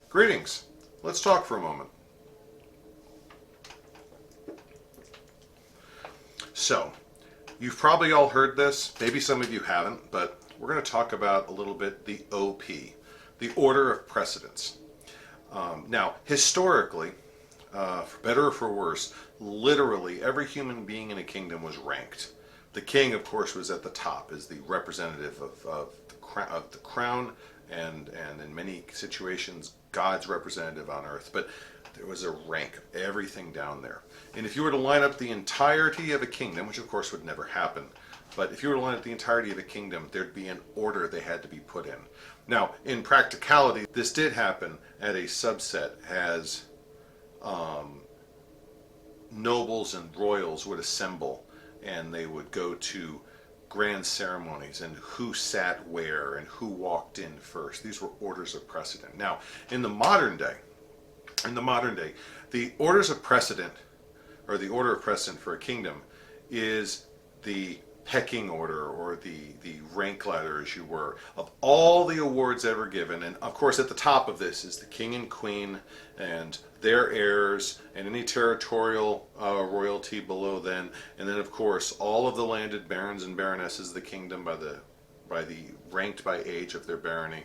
Greetings. Let's talk for a moment. So, you've probably all heard this, maybe some of you haven't, but we're going to talk about a little bit the OP, the Order of Precedence. Now, historically, for better or for worse, literally every human being in a kingdom was ranked. The king, of course, was at the top as the representative of the crown and in many situations, God's representative on earth. But there was a rank of everything down there. And if you were to line up the entirety of a kingdom, which of course would never happen, but if you were to line up the entirety of a kingdom, there'd be an order they had to be put in. Now, in practicality, this did happen at a subset as nobles and royals would assemble and they would go to grand ceremonies and who sat where and who walked in first. These were orders of precedent. Now, in the modern day, the orders of precedent, or the order of precedent for a kingdom, is the pecking order, or the rank ladder, as you were, of all the awards ever given. And of course, at the top of this is the king and queen and their heirs and any territorial royalty below them. And then, of course, all of the landed barons and baronesses of the kingdom ranked by age of their barony.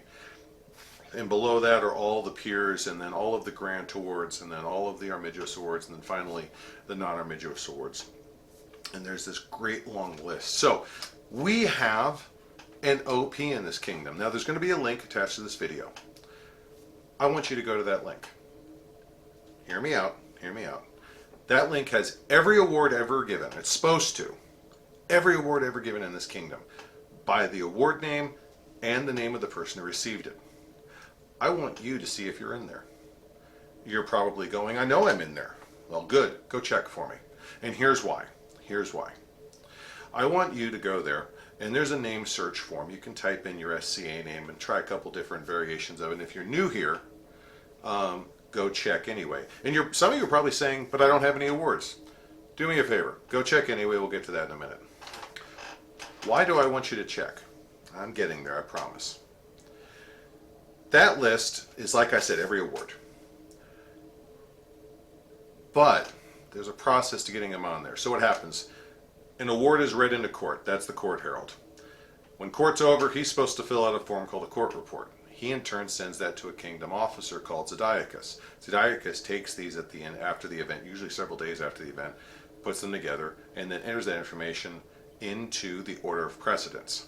And below that are all the peers, and then all of the grant awards, and then all of the armigerous awards, and then finally the non-armigerous awards. And there's this great long list. So we have an OP in this kingdom. Now there's going to be a link attached to this video. I want you to go to that link. Hear me out. Hear me out. That link has every award ever given. It's supposed to. Every award ever given in this kingdom, by the award name and the name of the person who received it. I want you to see if you're in there. You're probably going, I know I'm in there. Well, good. Go check for me. And here's why. Here's why. I want you to go there, and there's a name search form. You can type in your SCA name and try a couple different variations of it. And if you're new here, go check anyway. And some of you are probably saying, but I don't have any awards. Do me a favor. Go check anyway. We'll get to that in a minute. Why do I want you to check? I'm getting there, I promise. That list is, like I said, every award. But there's a process to getting them on there. So what happens? An award is read into court. That's the court herald. When court's over, he's supposed to fill out a form called a court report. He in turn sends that to a kingdom officer called Zodiacus. Zodiacus takes these at the end, after the event, usually several days after the event, puts them together, and then enters that information into the Order of Precedence,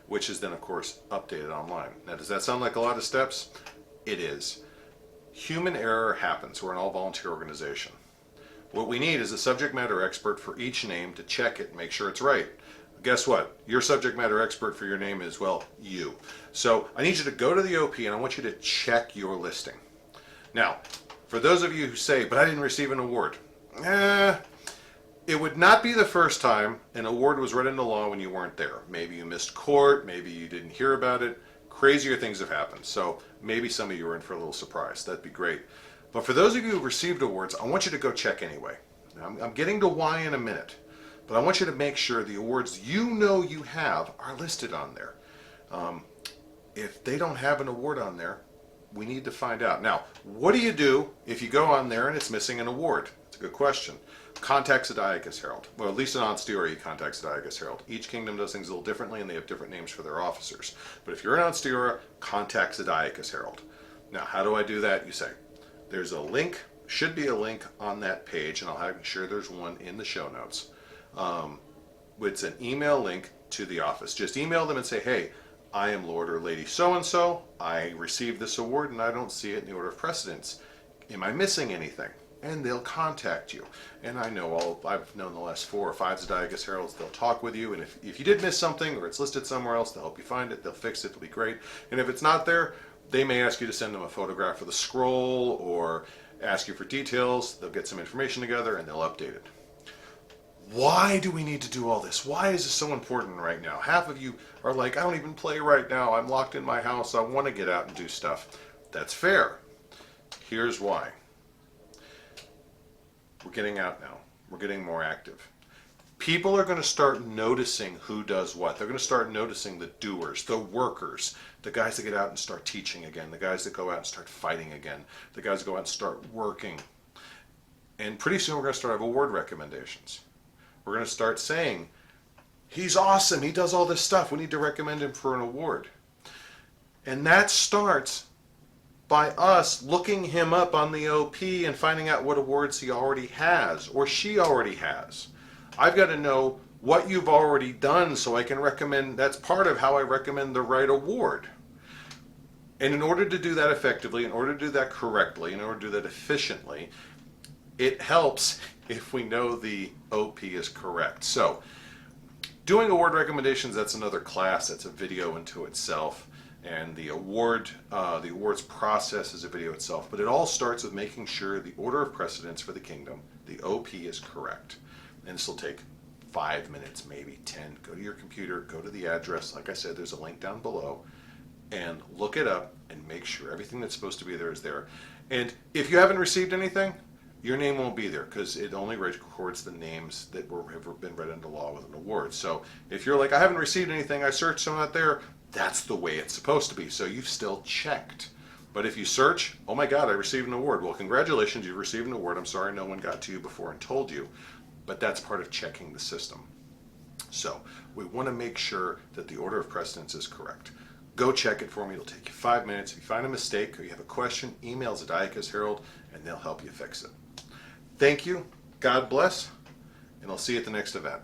which is then, of course, updated online. Now, does that sound like a lot of steps? It is. Human error happens. We're an all-volunteer organization. What we need is a subject matter expert for each name to check it and make sure it's right. Guess what? Your subject matter expert for your name is, well, you. So I need you to go to the OP and I want you to check your listing. Now, for those of you who say, but I didn't receive an award. It would not be the first time an award was read into law when you weren't there. Maybe you missed court, maybe you didn't hear about it. Crazier things have happened. So maybe some of you were in for a little surprise. That'd be great. But for those of you who received awards, I want you to go check anyway. Now, I'm getting to why in a minute, but I want you to make sure the awards you know you have are listed on there. If they don't have an award on there, we need to find out. Now, what do you do if you go on there and it's missing an award? It's a good question. Contact Zodiacus Herald. Well, at least in Ansteorran, you contact Zodiacus Herald. Each kingdom does things a little differently, and they have different names for their officers. But if you're in Ansteorran, contact Zodiacus Herald. Now, how do I do that? You say, there's a link, should be a link on that page, and I'll make sure there's one in the show notes. It's an email link to the office. Just email them and say, hey, I am Lord or Lady so-and-so. I received this award, and I don't see it in the Order of Precedence. Am I missing anything? And they'll contact you. And I know I've known the last 4 or 5 Zodiacus Heralds, they'll talk with you, and if you did miss something or it's listed somewhere else, they'll help you find it, they'll fix it, it'll be great. And if it's not there, they may ask you to send them a photograph of the scroll or ask you for details. They'll get some information together and they'll update it. Why do we need to do all this? Why is this so important right now? Half of you are like, I don't even play right now. I'm locked in my house. I want to get out and do stuff. That's fair. Here's why. We're getting out now. We're getting more active. People are going to start noticing who does what. They're going to start noticing the doers, the workers, the guys that get out and start teaching again, the guys that go out and start fighting again, the guys that go out and start working. And pretty soon we're going to start have award recommendations. We're going to start saying, he's awesome, he does all this stuff, we need to recommend him for an award. And that starts by us looking him up on the OP and finding out what awards he already has or she already has. I've got to know what you've already done so I can recommend. That's part of how I recommend the right award. And in order to do that effectively, in order to do that correctly, in order to do that efficiently, it helps if we know the OP is correct. So doing award recommendations, that's another class. That's a video into itself. And the awards process is a video itself. But it all starts with making sure the order of precedence for the kingdom, the OP, is correct. And this will take 5 minutes, maybe 10. Go to your computer, go to the address. Like I said, there's a link down below. And look it up and make sure everything that's supposed to be there is there. And if you haven't received anything, your name won't be there because it only records the names that have been read into law with an award. So if you're like, I haven't received anything, I searched, so I'm not there, that's the way it's supposed to be. So you've still checked. But if you search, oh my God, I received an award. Well, congratulations, you've received an award. I'm sorry no one got to you before and told you. But that's part of checking the system. So we want to make sure that the order of precedence is correct. Go check it for me. It'll take you 5 minutes. If you find a mistake or you have a question, email Zadiacus Herald and they'll help you fix it. Thank you. God bless. And I'll see you at the next event.